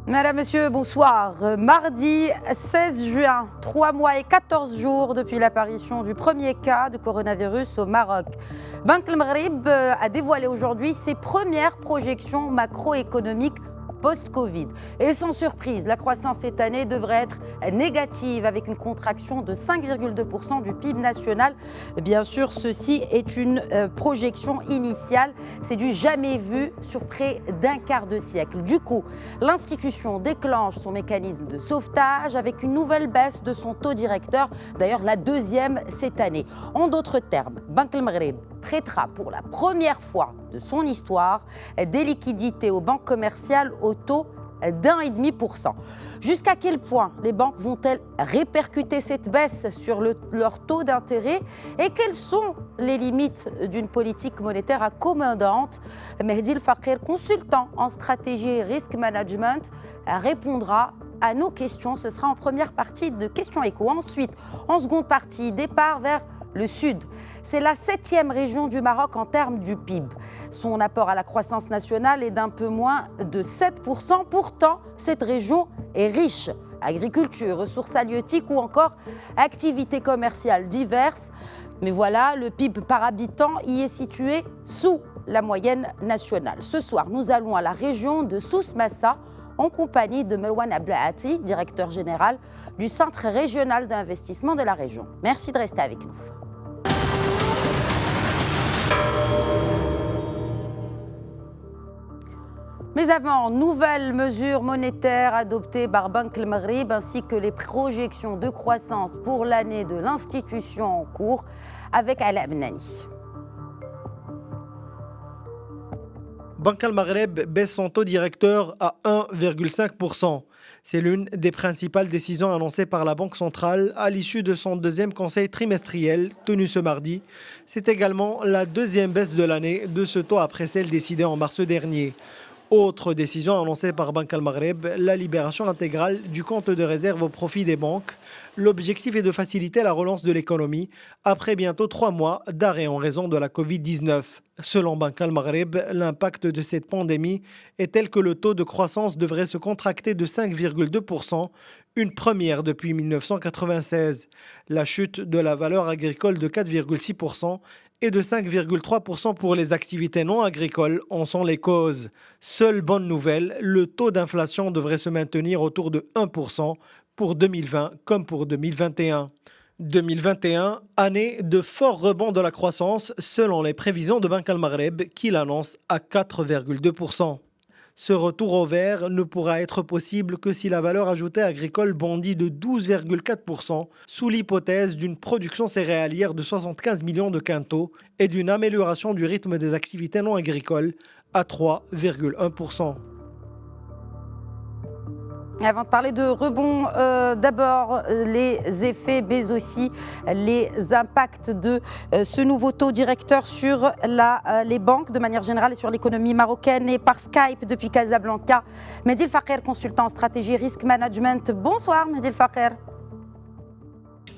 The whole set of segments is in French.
Madame, Monsieur, bonsoir. Mardi 16 juin, 3 mois et 14 jours depuis l'apparition du premier cas de coronavirus au Maroc. Banque El Maghreb a dévoilé aujourd'hui ses premières projections macroéconomiques post-Covid. Et sans surprise, la croissance cette année devrait être négative avec une contraction de 5,2% du PIB national. Bien sûr, ceci est une projection initiale. C'est du jamais vu sur près d'un quart de siècle. Du coup, l'institution déclenche son mécanisme de sauvetage avec une nouvelle baisse de son taux directeur, d'ailleurs la deuxième cette année. En d'autres termes, Banque El Maghreb prêtera pour la première fois de son histoire des liquidités aux banques commerciales au taux d'1,5%. Jusqu'à quel point les banques vont-elles répercuter cette baisse sur leur taux d'intérêt et quelles sont les limites d'une politique monétaire accommodante? Mehdi El Fakher, consultant en stratégie et risk management, répondra à nos questions. Ce sera en première partie de Questions Écho. Ensuite, en seconde partie, départ vers le Sud. C'est la 7e région du Maroc en termes du PIB. Son apport à la croissance nationale est d'un peu moins de 7%. Pourtant, cette région est riche. Agriculture, ressources halieutiques ou encore activités commerciales diverses. Mais voilà, le PIB par habitant y est situé sous la moyenne nationale. Ce soir, nous allons à la région de Souss Massa en compagnie de Melouane Abdelhati, directeur général du Centre régional d'investissement de la région. Merci de rester avec nous. Mais avant, nouvelles mesures monétaires adoptées par Banque El Maghreb ainsi que les projections de croissance pour l'année de l'institution en cours avec Ala Abnani. Banque El Maghreb baisse son taux directeur à 1,5%. C'est l'une des principales décisions annoncées par la Banque centrale à l'issue de son deuxième conseil trimestriel tenu ce mardi. C'est également la deuxième baisse de l'année de ce taux après celle décidée en mars dernier. Autre décision annoncée par Banque El Maghreb, la libération intégrale du compte de réserve au profit des banques. L'objectif est de faciliter la relance de l'économie après bientôt 3 mois d'arrêt en raison de la Covid-19. Selon Banque El Maghreb, l'impact de cette pandémie est tel que le taux de croissance devrait se contracter de 5,2%, une première depuis 1996. La chute de la valeur agricole de 4,6% et de 5,3% pour les activités non agricoles en sont les causes. Seule bonne nouvelle, le taux d'inflation devrait se maintenir autour de 1% pour 2020 comme pour 2021. 2021, année de fort rebond de la croissance selon les prévisions de Banque El Maghreb qui l'annonce à 4,2%. Ce retour au vert ne pourra être possible que si la valeur ajoutée agricole bondit de 12,4% sous l'hypothèse d'une production céréalière de 75 millions de quintaux et d'une amélioration du rythme des activités non agricoles à 3,1%. Avant de parler de rebond, d'abord les effets, mais aussi les impacts de ce nouveau taux directeur sur les banques de manière générale et sur l'économie marocaine. Et par Skype depuis Casablanca, Mehdi El Fakher, consultant en stratégie et risk management. Bonsoir Mehdi El Fakher.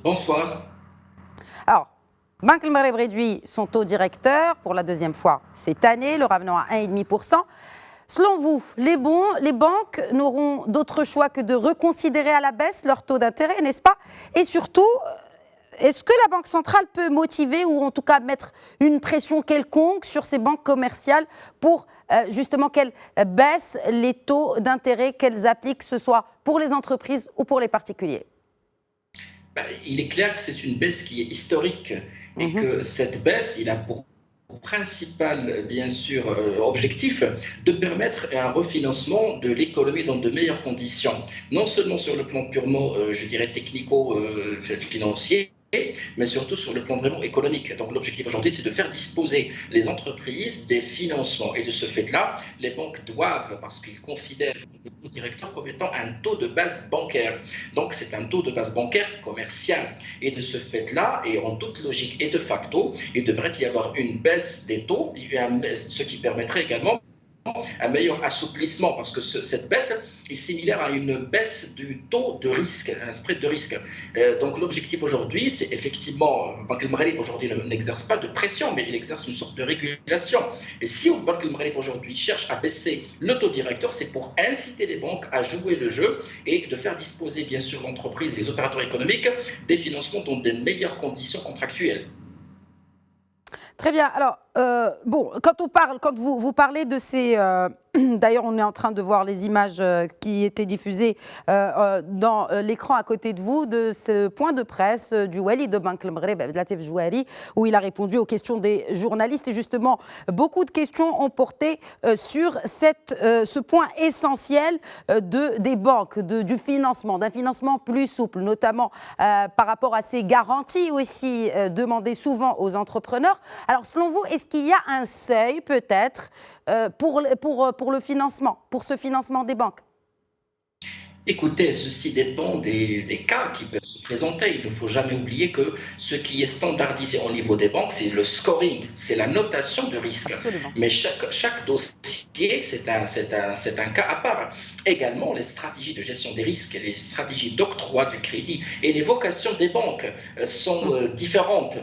Bonsoir. Alors, Banque El Maghreb réduit son taux directeur pour la deuxième fois cette année, le ramenant à 1,5%. Selon vous, les banques n'auront d'autre choix que de reconsidérer à la baisse leur taux d'intérêt, n'est-ce pas? Et surtout, est-ce que la Banque centrale peut motiver ou en tout cas mettre une pression quelconque sur ces banques commerciales pour justement qu'elles baissent les taux d'intérêt qu'elles appliquent, que ce soit pour les entreprises ou pour les particuliers? Il est clair que c'est une baisse qui est historique et que cette baisse, il a pour principal, bien sûr, objectif de permettre un refinancement de l'économie dans de meilleures conditions, non seulement sur le plan purement, je dirais, technico-financier, mais surtout sur le plan vraiment économique. Donc l'objectif aujourd'hui, c'est de faire disposer les entreprises des financements. Et de ce fait-là, les banques doivent, parce qu'ils considèrent le taux directeur comme étant un taux de base bancaire. Donc c'est un taux de base bancaire commercial. Et de ce fait-là, et en toute logique et de facto, il devrait y avoir une baisse des taux, ce qui permettrait également un meilleur assouplissement, parce que cette baisse est similaire à une baisse du taux de risque, un spread de risque. Donc l'objectif aujourd'hui, c'est effectivement, Banque El Maghreb aujourd'hui n'exerce pas de pression, mais il exerce une sorte de régulation. Et si Banque El Maghreb aujourd'hui cherche à baisser le taux directeur, c'est pour inciter les banques à jouer le jeu et de faire disposer bien sûr l'entreprise, les opérateurs économiques, des financements dans de meilleures conditions contractuelles. Très bien. Alors, bon, quand vous parlez de ces... D'ailleurs, on est en train de voir les images qui étaient diffusées dans l'écran à côté de vous de ce point de presse du Wali de Banque El Maghreb, Abdelatif Jouari, où il a répondu aux questions des journalistes. Et justement, beaucoup de questions ont porté sur ce point essentiel des banques, du financement, d'un financement plus souple, notamment par rapport à ces garanties aussi demandées souvent aux entrepreneurs. Alors, selon vous, est-ce qu'il y a un seuil peut-être pour le financement, pour ce financement des banques? Écoutez, ceci dépend des cas qui peuvent se présenter. Il ne faut jamais oublier que ce qui est standardisé au niveau des banques, c'est le scoring, c'est la notation de risque. Absolument. Mais chaque dossier, c'est un cas à part. Également, les stratégies de gestion des risques, les stratégies d'octroi du crédit et les vocations des banques sont différentes.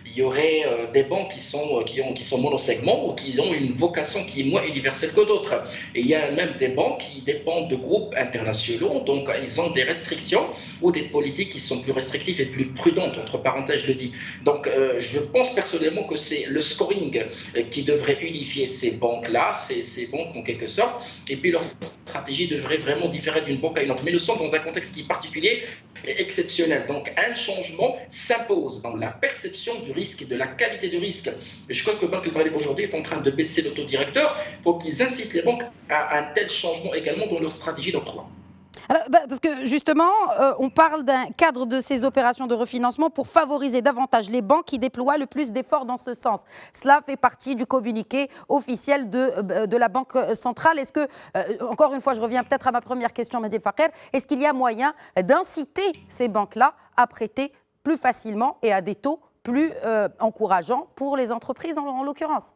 Il y aurait des banques qui sont monosegments ou qui ont une vocation qui est moins universelle que d'autres. Et il y a même des banques qui dépendent de groupes internationaux, donc ils ont des restrictions ou des politiques qui sont plus restrictives et plus prudentes, entre parenthèses je le dis. Donc je pense personnellement que c'est le scoring qui devrait unifier ces banques-là, ces banques en quelque sorte, et puis leur stratégie devrait vraiment différer d'une banque à une autre. Mais nous sommes dans un contexte qui est particulier et exceptionnel. Donc un changement s'impose dans la perception du risque et de la qualité du risque. Et je crois que Banque El Maghreb aujourd'hui est en train de baisser le taux directeur pour qu'ils incitent les banques à un tel changement également dans leur stratégie d'octroi. Alors, parce que justement, on parle d'un cadre de ces opérations de refinancement pour favoriser davantage les banques qui déploient le plus d'efforts dans ce sens. Cela fait partie du communiqué officiel de la Banque centrale. Est-ce que, encore une fois, je reviens peut-être à ma première question, Mehdi Fakher, est-ce qu'il y a moyen d'inciter ces banques-là à prêter plus facilement et à des taux plus encourageants pour les entreprises en l'occurrence?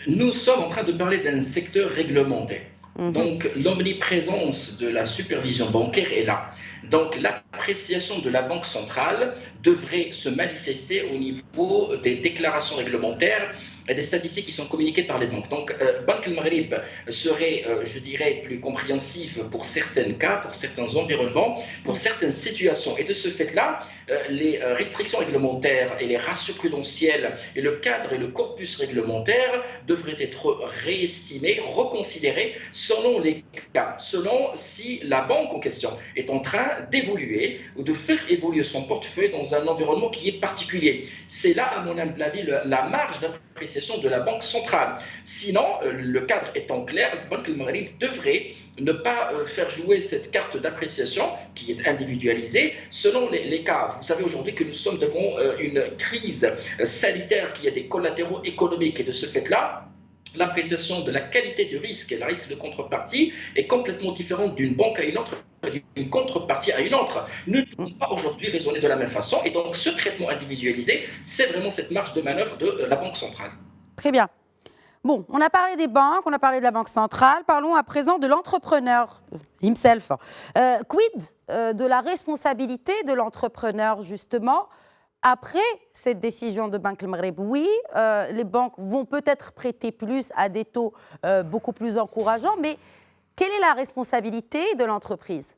Nous sommes en train de parler d'un secteur réglementé. Donc, l'omniprésence de la supervision bancaire est là. Donc, l'appréciation de la Banque centrale devrait se manifester au niveau des déclarations réglementaires et des statistiques qui sont communiquées par les banques. Donc, Banque El Maghreb serait, je dirais, plus compréhensive pour certains cas, pour certains environnements, pour certaines situations. Et de ce fait-là, les restrictions réglementaires et les ratios prudentiels et le cadre et le corpus réglementaire devraient être réestimés, reconsidérés selon les cas, selon si la banque en question est en train d'évoluer ou de faire évoluer son portefeuille dans un environnement qui est particulier. C'est là, à mon humble avis, la marge d'appréciation de la Banque centrale. Sinon, le cadre étant clair, Banque El Maghreb devrait ne pas faire jouer cette carte d'appréciation qui est individualisée selon les cas. Vous savez aujourd'hui que nous sommes devant une crise sanitaire qui a des collatéraux économiques et de ce fait-là, l'appréciation de la qualité du risque et le risque de contrepartie est complètement différente d'une banque à une autre, d'une contrepartie à une autre. Nous ne pouvons pas aujourd'hui raisonner de la même façon et donc ce traitement individualisé, c'est vraiment cette marge de manœuvre de la Banque centrale. Très bien. Bon, on a parlé des banques, on a parlé de la Banque centrale, parlons à présent de l'entrepreneur himself. Quid de la responsabilité de l'entrepreneur justement après cette décision de Banque El Maghreb? Oui, les banques vont peut-être prêter plus à des taux beaucoup plus encourageants, mais quelle est la responsabilité de l'entreprise?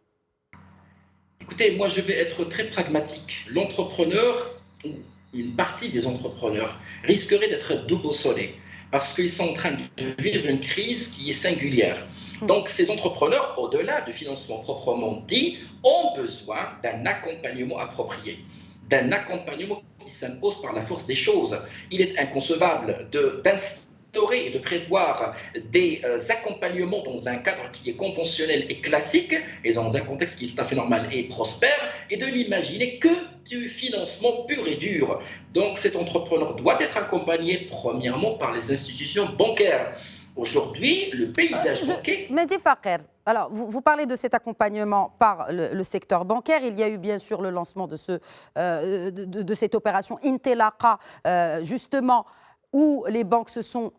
Écoutez, moi je vais être très pragmatique. L'entrepreneur, une partie des entrepreneurs, risquerait d'être déboussolés parce qu'ils sont en train de vivre une crise qui est singulière. Donc ces entrepreneurs, au-delà du financement proprement dit, ont besoin d'un accompagnement approprié, d'un accompagnement qui s'impose par la force des choses. Il est inconcevable d'instaurer et de prévoir des accompagnements dans un cadre qui est conventionnel et classique, et dans un contexte qui est tout à fait normal et prospère, et de n'imaginer que du financement pur et dur. Donc cet entrepreneur doit être accompagné premièrement par les institutions bancaires. Aujourd'hui, le paysage bancaire... Mehdi Fakher, alors vous parlez de cet accompagnement par le secteur bancaire. Il y a eu bien sûr le lancement de cette opération Intelaqa, justement, où les banques se sont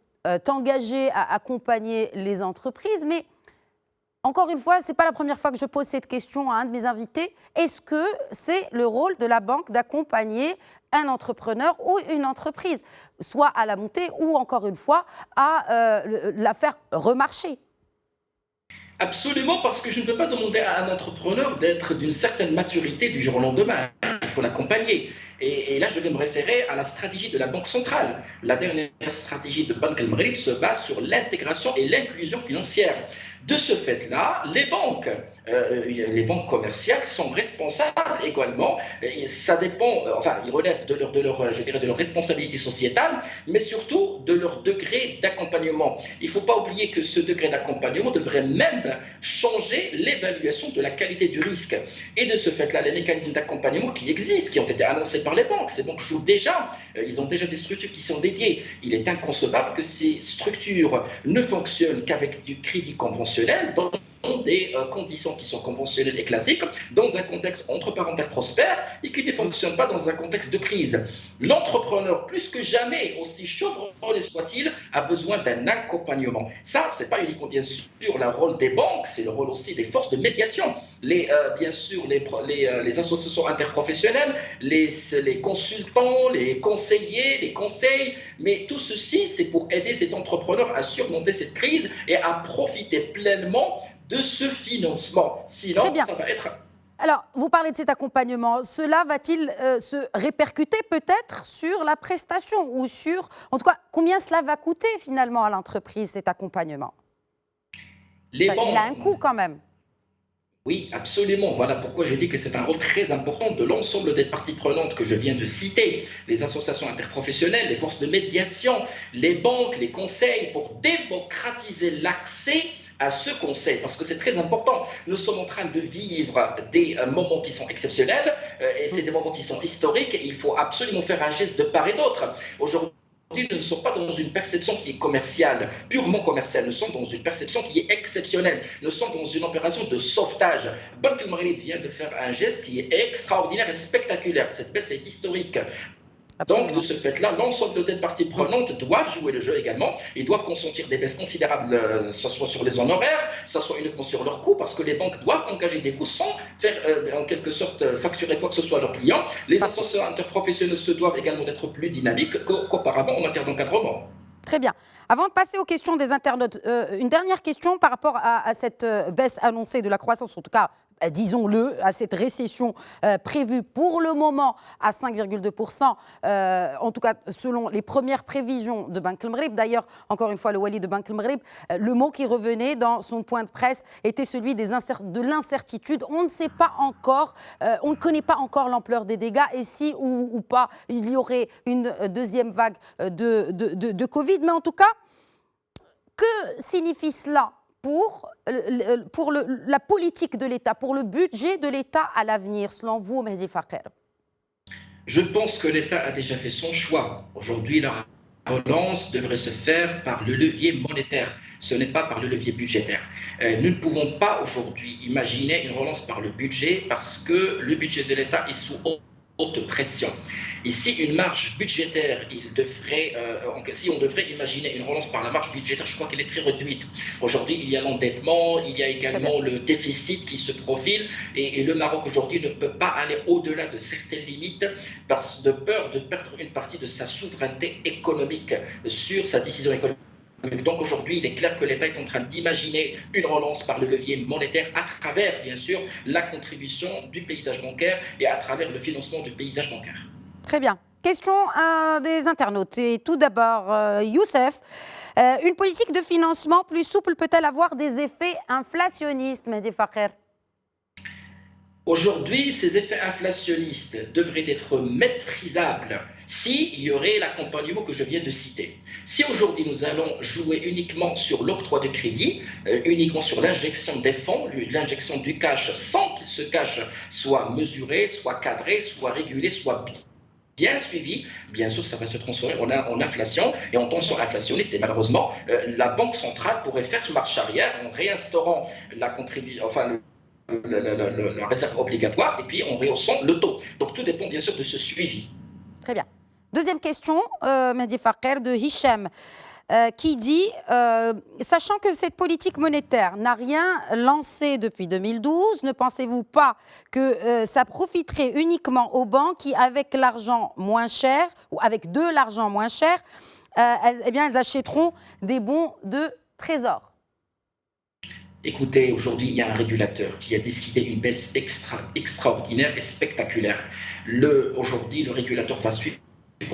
t'engager à accompagner les entreprises, mais encore une fois, ce n'est pas la première fois que je pose cette question à un de mes invités. Est-ce que c'est le rôle de la banque d'accompagner un entrepreneur ou une entreprise, soit à la montée ou encore une fois à la faire remarcher? Absolument, parce que je ne peux pas demander à un entrepreneur d'être d'une certaine maturité du jour au lendemain. Il faut l'accompagner. Et là, je vais me référer à la stratégie de la Banque centrale. La dernière stratégie de Banque al-Maghrib se base sur l'intégration et l'inclusion financière. De ce fait-là, les banques commerciales sont responsables également. Et ça dépend, enfin, ils relèvent je dirais, de leur responsabilité sociétale, mais surtout de leur degré d'accompagnement. Il ne faut pas oublier que ce degré d'accompagnement devrait même changer l'évaluation de la qualité du risque. Et de ce fait-là, les mécanismes d'accompagnement qui existent, qui ont été annoncés par les banques, ces banques jouent déjà, ils ont déjà des structures qui sont dédiées. Il est inconcevable que ces structures ne fonctionnent qu'avec du crédit conventionnel, dans des conditions qui sont conventionnelles et classiques, dans un contexte entreparentale prospère et qui ne fonctionne pas dans un contexte de crise. L'entrepreneur, plus que jamais, aussi chevronné soit-il, a besoin d'un accompagnement. Ça, ce n'est pas uniquement bien sûr le rôle des banques, c'est le rôle aussi des forces de médiation. Bien sûr, les associations interprofessionnelles, les consultants, les conseillers, les conseils, mais tout ceci, c'est pour aider cet entrepreneur à surmonter cette crise et à profiter pleinement de ce financement. Sinon, ça va être... Alors, vous parlez de cet accompagnement. Cela va-t-il se répercuter peut-être sur la prestation ou sur... En tout cas, combien cela va coûter finalement à l'entreprise, cet accompagnement? Il a un coût quand même. Oui, absolument. Voilà pourquoi je dis que c'est un rôle très important de l'ensemble des parties prenantes que je viens de citer, les associations interprofessionnelles, les forces de médiation, les banques, les conseils, pour démocratiser l'accès à ce conseil, parce que c'est très important. Nous sommes en train de vivre des moments qui sont exceptionnels, et c'est des moments qui sont historiques, et il faut absolument faire un geste de part et d'autre. Aujourd'hui, nous ne sommes pas dans une perception qui est commerciale, purement commerciale. Nous sommes dans une perception qui est exceptionnelle. Nous sommes dans une opération de sauvetage. Banque al-Maghrib vient de faire un geste qui est extraordinaire et spectaculaire. Cette baisse est historique. Absolument. Donc, de ce fait-là, l'ensemble des parties prenantes doivent jouer le jeu également. Ils doivent consentir des baisses considérables, que ce soit sur les honoraires, que ce soit uniquement sur leurs coûts, parce que les banques doivent engager des coûts sans faire, en quelque sorte, facturer quoi que ce soit à leurs clients. Les associations interprofessionnelles se doivent également d'être plus dynamiques qu'auparavant en matière d'encadrement. Très bien. Avant de passer aux questions des internautes, une dernière question par rapport à cette baisse annoncée de la croissance, en tout cas, disons-le, à cette récession prévue pour le moment à 5,2%, en tout cas selon les premières prévisions de Banque al-Maghrib. D'ailleurs, encore une fois, le wali de Banque al-Maghrib, le mot qui revenait dans son point de presse était celui de l'incertitude. On ne sait pas encore, on ne connaît pas encore l'ampleur des dégâts et si ou pas il y aurait une deuxième vague de Covid. Mais en tout cas, que signifie cela pour la politique de l'État, pour le budget de l'État à l'avenir, selon vous, Mehdi Faker? Je pense que l'État a déjà fait son choix. Aujourd'hui, la relance devrait se faire par le levier monétaire. Ce n'est pas par le levier budgétaire. Nous ne pouvons pas aujourd'hui imaginer une relance par le budget parce que le budget de l'État est sous haute pression. Ici, une marge budgétaire, si on devrait imaginer une relance par la marge budgétaire, je crois qu'elle est très réduite. Aujourd'hui, il y a l'endettement, il y a également le déficit qui se profile et le Maroc aujourd'hui ne peut pas aller au-delà de certaines limites de peur de perdre une partie de sa souveraineté économique sur sa décision économique. Donc aujourd'hui, il est clair que l'État est en train d'imaginer une relance par le levier monétaire à travers, bien sûr, la contribution du paysage bancaire et à travers le financement du paysage bancaire. Très bien. Question des internautes. Et tout d'abord, Youssef, une politique de financement plus souple peut-elle avoir des effets inflationnistes, Mehdi Faker? Aujourd'hui, ces effets inflationnistes devraient être maîtrisables s'il y aurait l'accompagnement que je viens de citer. Si aujourd'hui nous allons jouer uniquement sur l'octroi de crédit, uniquement sur l'injection des fonds, l'injection du cash sans que ce cash soit mesuré, soit cadré, soit régulé, soit bien suivi, bien sûr, ça va se transformer en inflation et en tension inflationniste. Et malheureusement, la Banque centrale pourrait faire marche arrière en réinstaurant la contribution, enfin, la réserve obligatoire et puis en rehaussant le taux. Donc tout dépend bien sûr de ce suivi. Très bien. Deuxième question, Mehdi Faker, de Hicham. qui dit, sachant que cette politique monétaire n'a rien lancé depuis 2012, ne pensez-vous pas que ça profiterait uniquement aux banques qui, avec l'argent moins cher, ou avec de l'argent moins cher, elles achèteront des bons de trésor? Écoutez, aujourd'hui, il y a un régulateur qui a décidé une baisse extraordinaire et spectaculaire. Aujourd'hui, le régulateur va suivre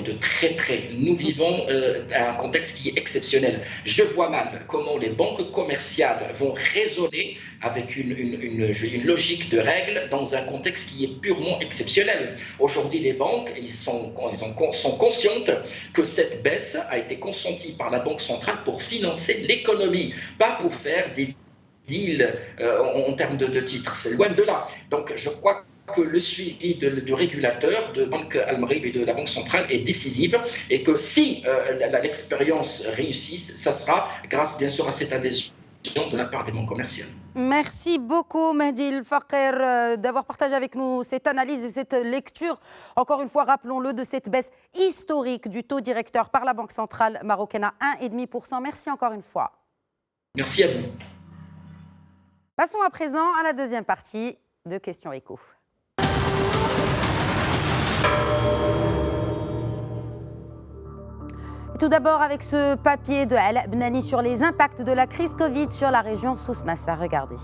de très près. Nous vivons un contexte qui est exceptionnel. Je vois mal comment les banques commerciales vont raisonner avec une logique de règles dans un contexte qui est purement exceptionnel. Aujourd'hui, les banques sont conscientes que cette baisse a été consentie par la Banque centrale pour financer l'économie, pas pour faire des deals en termes de titres. C'est loin de là. Donc, je crois que le suivi du régulateur de Banque Al-Maghrib et de la Banque centrale est décisif et que si l'expérience réussisse, ça sera grâce bien sûr à cette adhésion de la part des banques commerciales. Merci beaucoup Mehdi El Faker d'avoir partagé avec nous cette analyse et cette lecture. Encore une fois, rappelons-le, de cette baisse historique du taux directeur par la Banque centrale marocaine à 1,5%. Merci encore une fois. Merci à vous. Passons à présent à la deuxième partie de Questions Éco. Tout d'abord avec ce papier de Ala Bnani sur les impacts de la crise Covid sur la région Souss Massa. Regardez.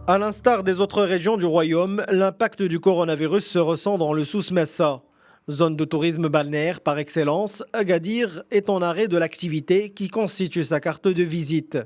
À l'instar des autres régions du royaume, l'impact du coronavirus se ressent dans le Souss Massa. Zone de tourisme balnéaire par excellence, Agadir est en arrêt de l'activité qui constitue sa carte de visite.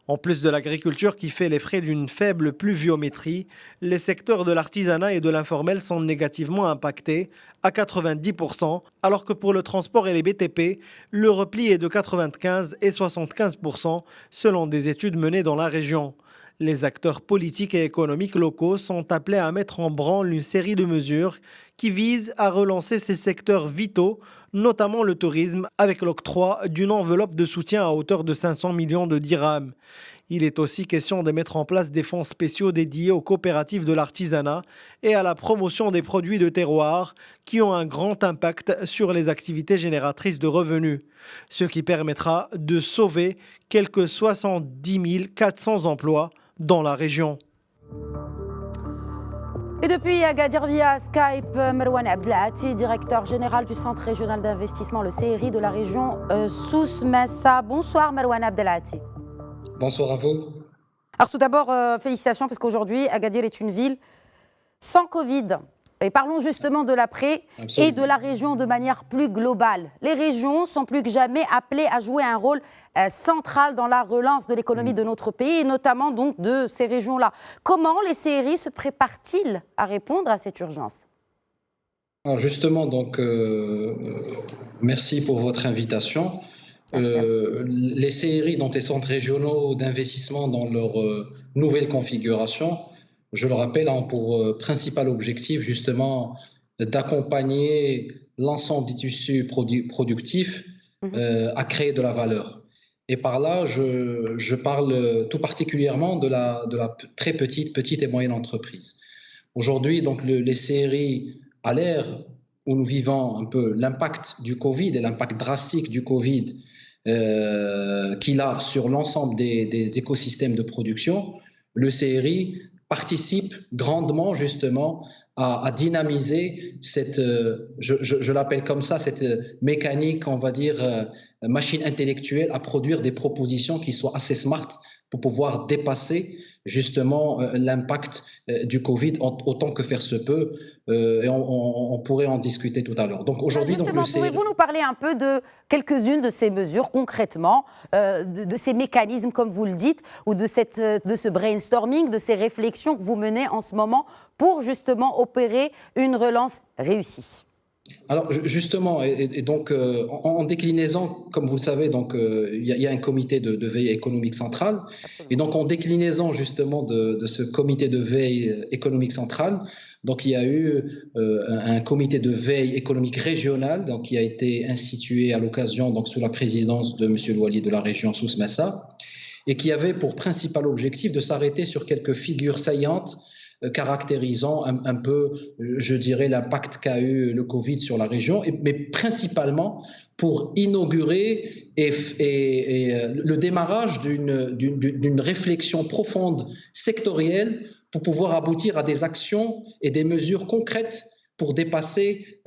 En plus de l'agriculture qui fait les frais d'une faible pluviométrie, les secteurs de l'artisanat et de l'informel sont négativement impactés à 90%, alors que pour le transport et les BTP, le repli est de 95 et 75% selon des études menées dans la région. Les acteurs politiques et économiques locaux sont appelés à mettre en branle une série de mesures qui visent à relancer ces secteurs vitaux, notamment le tourisme, avec l'octroi d'une enveloppe de soutien à hauteur de 500 millions de dirhams. Il est aussi question de mettre en place des fonds spéciaux dédiés aux coopératives de l'artisanat et à la promotion des produits de terroir qui ont un grand impact sur les activités génératrices de revenus, ce qui permettra de sauver quelques 70 400 emplois dans la région. Et depuis Agadir via Skype, Marwan Abdelati, directeur général du Centre régional d'investissement, le CRI de la région Souss Massa. Bonsoir Marwan Abdelati. Bonsoir à vous. Alors tout d'abord, félicitations parce qu'aujourd'hui, Agadir est une ville sans Covid. Et parlons justement de l'après et de la région de manière plus globale. Les régions sont plus que jamais appelées à jouer un rôle central dans la relance de l'économie de notre pays et notamment donc de ces régions-là. Comment les CRI se préparent-ils à répondre à cette urgence? Alors justement, donc, merci pour votre invitation. Les CRI, donc les centres régionaux d'investissement dans leur nouvelle configuration, je le rappelle, ont pour principal objectif justement d'accompagner l'ensemble du tissu productif à créer de la valeur. Et par là, je parle tout particulièrement de la très petite et moyenne entreprise. Aujourd'hui, donc les CRI, à l'ère où nous vivons un peu l'impact du Covid et l'impact drastique du Covid qu'il a sur l'ensemble des écosystèmes de production, le CRI participe grandement justement à dynamiser cette, je l'appelle comme ça, cette mécanique, on va dire, machine intellectuelle à produire des propositions qui soient assez smart pour pouvoir dépasser justement l'impact du Covid autant que faire se peut, et on pourrait en discuter tout à l'heure. Donc aujourd'hui, justement, pouvez-vous nous parler un peu de quelques-unes de ces mesures concrètement, de ces mécanismes comme vous le dites, ou de ce brainstorming, de ces réflexions que vous menez en ce moment pour justement opérer une relance réussie? Alors justement, et donc en déclinaison, comme vous le savez, donc il y a un comité de veille économique centrale. Absolument. Et donc en déclinaison justement de ce comité de veille économique centrale, donc il y a eu un comité de veille économique régional, donc qui a été institué à l'occasion, donc sous la présidence de Monsieur le Wali de la région Souss Massa, et qui avait pour principal objectif de s'arrêter sur quelques figures saillantes caractérisant un peu, je dirais, l'impact qu'a eu le Covid sur la région, mais principalement pour inaugurer le démarrage d'une réflexion profonde sectorielle pour pouvoir aboutir à des actions et des mesures concrètes pour dépasser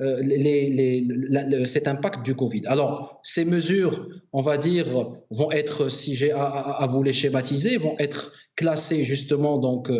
cet impact du Covid. Alors, ces mesures, on va dire, vont être, si j'ai à vous les schématiser, vont être classées justement donc,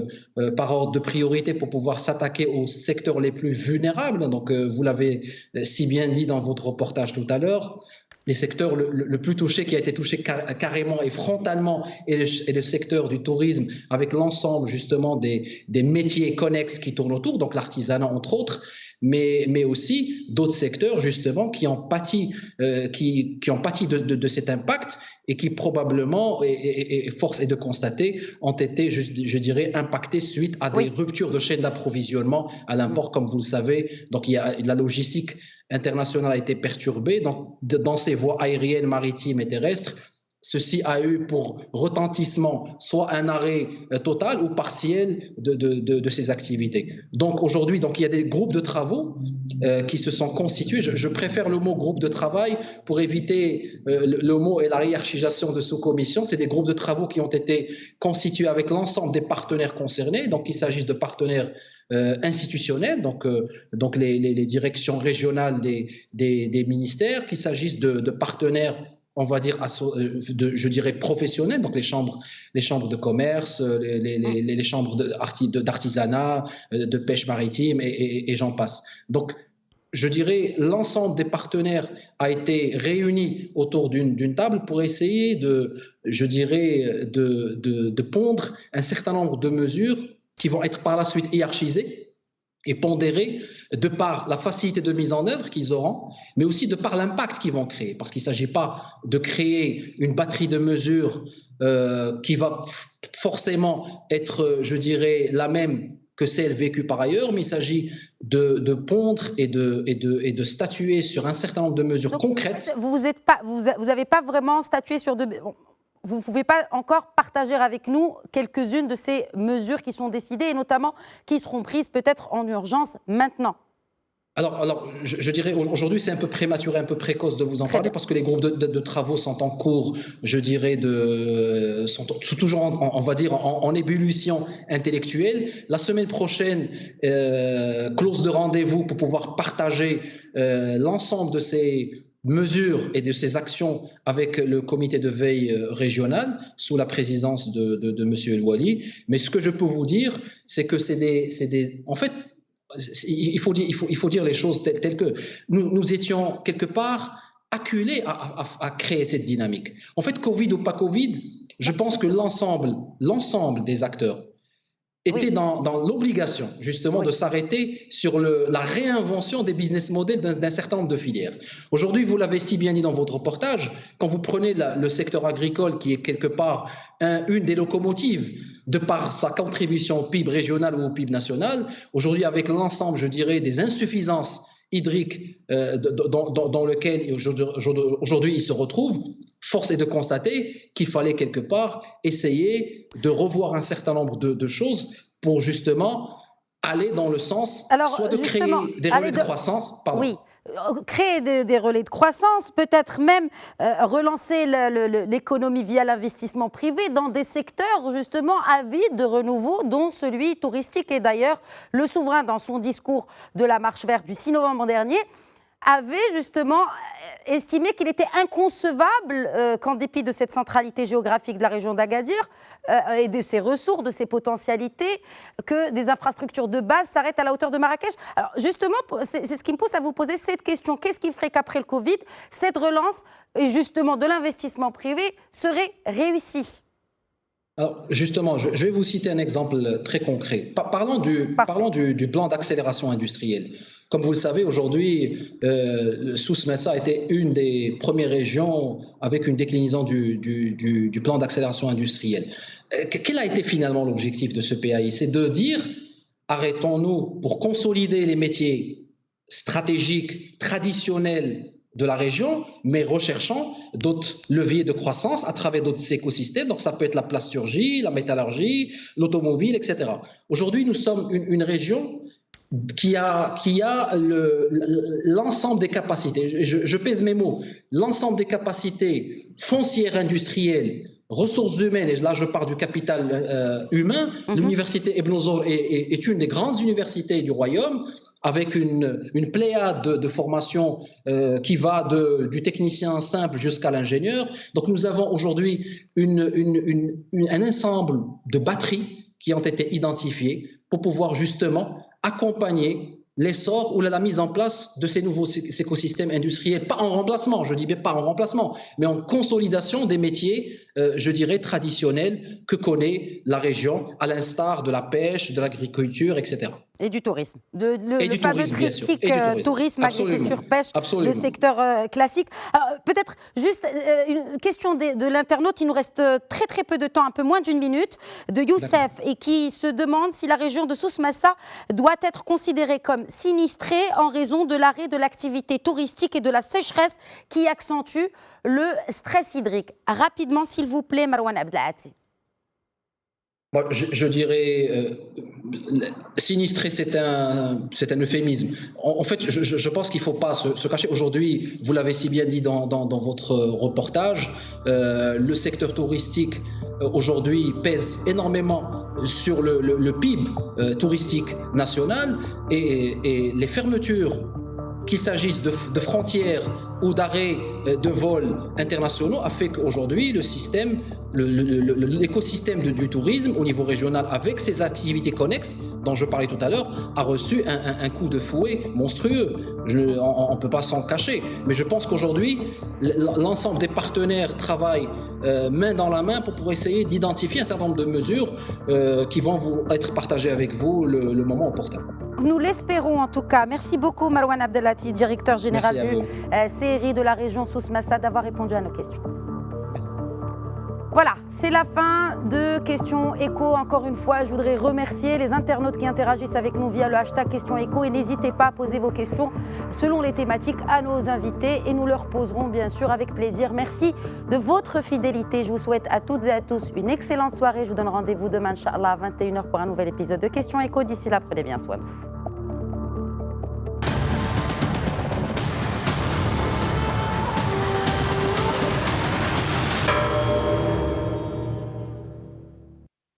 par ordre de priorité pour pouvoir s'attaquer aux secteurs les plus vulnérables. Donc, vous l'avez si bien dit dans votre reportage tout à l'heure, les secteurs le plus touché, qui a été touché carrément et frontalement, est le secteur du tourisme, avec l'ensemble justement des métiers connexes qui tournent autour, donc l'artisanat entre autres, mais aussi d'autres secteurs justement qui ont pâti, de cet impact et qui probablement, et force est de constater, ont été, je dirais, impactés suite à des ruptures de chaîne d'approvisionnement à l'import, comme vous le savez. Donc il y a la logistique internationale a été perturbée dans ces voies aériennes, maritimes et terrestres. Ceci a eu pour retentissement soit un arrêt total ou partiel de ces activités. Donc aujourd'hui, il y a des groupes de travaux qui se sont constitués. Je préfère le mot groupe de travail pour éviter le mot et la hiérarchisation de sous-commission. C'est des groupes de travaux qui ont été constitués avec l'ensemble des partenaires concernés. Donc il s'agisse de partenaires institutionnels, donc les directions régionales des ministères, qu'il s'agisse de partenaires, on va dire, je dirais professionnels, donc les chambres de commerce, les chambres d'artisanat, de pêche maritime et j'en passe. Donc, je dirais, l'ensemble des partenaires a été réuni autour d'une table pour essayer de pondre un certain nombre de mesures qui vont être par la suite hiérarchisées et pondérés de par la facilité de mise en œuvre qu'ils auront, mais aussi de par l'impact qu'ils vont créer. Parce qu'il ne s'agit pas de créer une batterie de mesures qui va forcément être, je dirais, la même que celle vécue par ailleurs, mais il s'agit de pondre et de statuer sur un certain nombre de mesures concrètes. Vous n'avez pas vraiment statué sur vous ne pouvez pas encore partager avec nous quelques-unes de ces mesures qui sont décidées et notamment qui seront prises peut-être en urgence maintenant? Alors, je dirais aujourd'hui, c'est un peu prématuré, un peu précoce de vous en parler parce que les groupes de travaux sont en cours, je dirais, sont toujours, on va dire, en ébullition intellectuelle. La semaine prochaine, clause de rendez-vous pour pouvoir partager l'ensemble de ces mesures et de ces actions avec le comité de veille régional sous la présidence de M. El Wali. Mais ce que je peux vous dire, c'est que en fait, il faut dire les choses telles que nous étions quelque part acculés à créer cette dynamique. En fait, Covid ou pas Covid, je pense que l'ensemble des acteurs était dans l'obligation justement de s'arrêter sur la réinvention des business models d'un certain nombre de filières. Aujourd'hui, vous l'avez si bien dit dans votre reportage, quand vous prenez le secteur agricole qui est quelque part une des locomotives de par sa contribution au PIB régional ou au PIB national, aujourd'hui avec l'ensemble, je dirais, des insuffisances hydriques dans lequel aujourd'hui il se retrouve, force est de constater qu'il fallait quelque part essayer de revoir un certain nombre de choses pour justement aller dans le sens soit de créer des relais de croissance, créer des relais de croissance, peut-être même relancer l'économie via l'investissement privé dans des secteurs justement avides de renouveau, dont celui touristique. Et d'ailleurs, le souverain, dans son discours de la Marche verte du 6 novembre dernier, avait justement estimé qu'il était inconcevable qu'en dépit de cette centralité géographique de la région d'Agadir et de ses ressources, de ses potentialités, que des infrastructures de base s'arrêtent à la hauteur de Marrakech. Alors justement, c'est ce qui me pousse à vous poser cette question. Qu'est-ce qui ferait qu'après le Covid, cette relance, et justement de l'investissement privé, serait réussie ? Alors justement, je vais vous citer un exemple très concret. Parlons du plan d'accélération industrielle. Comme vous le savez, aujourd'hui, Souss Messa était une des premières régions avec une déclinaison du plan d'accélération industrielle. Quel a été finalement l'objectif de ce PAI? C'est de dire, arrêtons-nous pour consolider les métiers stratégiques, traditionnels de la région, mais recherchant d'autres leviers de croissance à travers d'autres écosystèmes. Donc ça peut être la plasturgie, la métallurgie, l'automobile, etc. Aujourd'hui, nous sommes une région qui a l'ensemble des capacités, je pèse mes mots, l'ensemble des capacités foncières industrielles, ressources humaines, et là je parle du capital humain. L'université Ibn Zour est une des grandes universités du royaume, avec une pléiade de formations qui va du technicien simple jusqu'à l'ingénieur. Donc nous avons aujourd'hui un ensemble de batteries qui ont été identifiées pour pouvoir justement accompagner l'essor ou la mise en place de ces nouveaux écosystèmes industriels, pas en remplacement, je dis bien pas en remplacement, mais en consolidation des métiers, je dirais, traditionnels que connaît la région, à l'instar de la pêche, de l'agriculture, etc. Et du tourisme. Le fameux triptyque tourisme, agriculture, pêche, Absolument. le secteur classique. Peut-être juste une question de l'internaute, il nous reste très très peu de temps, un peu moins d'une minute, de Youssef, et qui se demande si la région de Souss Massa doit être considérée comme sinistrée en raison de l'arrêt de l'activité touristique et de la sécheresse qui accentue le stress hydrique. Rapidement, s'il vous plaît, Marouane Abdelhati. Je dirais, sinistré, c'est un euphémisme. En fait, je pense qu'il ne faut pas se cacher. Aujourd'hui, vous l'avez si bien dit dans votre reportage, le secteur touristique aujourd'hui pèse énormément sur le PIB touristique national, et les fermetures, qu'il s'agisse de frontières ou d'arrêts de vols internationaux, a fait qu'aujourd'hui le système, l'écosystème du tourisme au niveau régional, avec ses activités connexes dont je parlais tout à l'heure, a reçu un coup de fouet monstrueux. On ne peut pas s'en cacher. Mais je pense qu'aujourd'hui, l'ensemble des partenaires travaillent main dans la main pour essayer d'identifier un certain nombre de mesures qui vont être partagées avec vous le moment opportun. Nous l'espérons en tout cas. Merci beaucoup Marouane Abdelhati, directeur général du CRI de la région Souss Massa, d'avoir répondu à nos questions. Voilà, c'est la fin de Questions Écho. Encore une fois, je voudrais remercier les internautes qui interagissent avec nous via le hashtag Questions Écho, et n'hésitez pas à poser vos questions selon les thématiques à nos invités et nous leur poserons bien sûr avec plaisir. Merci de votre fidélité. Je vous souhaite à toutes et à tous une excellente soirée. Je vous donne rendez-vous demain, Inch'Allah, à 21h pour un nouvel épisode de Questions Écho. D'ici là, prenez bien soin de vous.